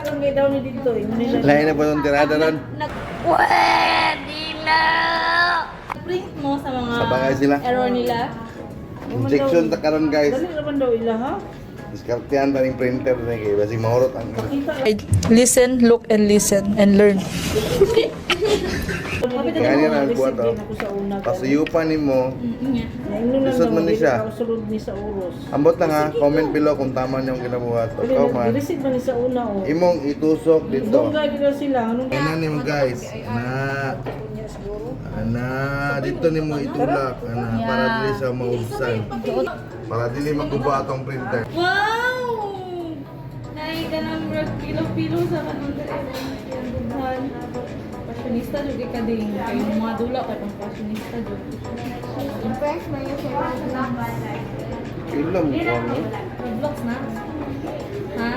kang daw ni dito eh. Lain na po itong tirada ron. Pwede na! Print mo sa mga Sa bagay sila. error nila. Injection ta karon guys. Dali naman daw ila ha. Diskartehan pa ning printer na kay basi mahurot ang Listen, look, and listen, and learn. Kaya na buhat Ako sa una. pasuyupan nimo. Naingnon lang Lisod daw, man ni dili siya. ka usulod ni sa oros. Ambot lang ha, comment below kung tama niyong ginabuhat. Dili Ikaw man. receive man ni sa una oh. Imong itusok dito. Dunggay dito sila. Anong Ana nimo guys. Ana dito nimo itulak ana para dili sa maubsan. Para dili maguba atong printer. Wow! Nay, ganang pilo-pilo sa kanong dughan. Fashionista jud ka din. Kay mga dula kay pang fashionista jud. Impress mo yung sa mga Ilam ko ano. Vlogs na? Ha?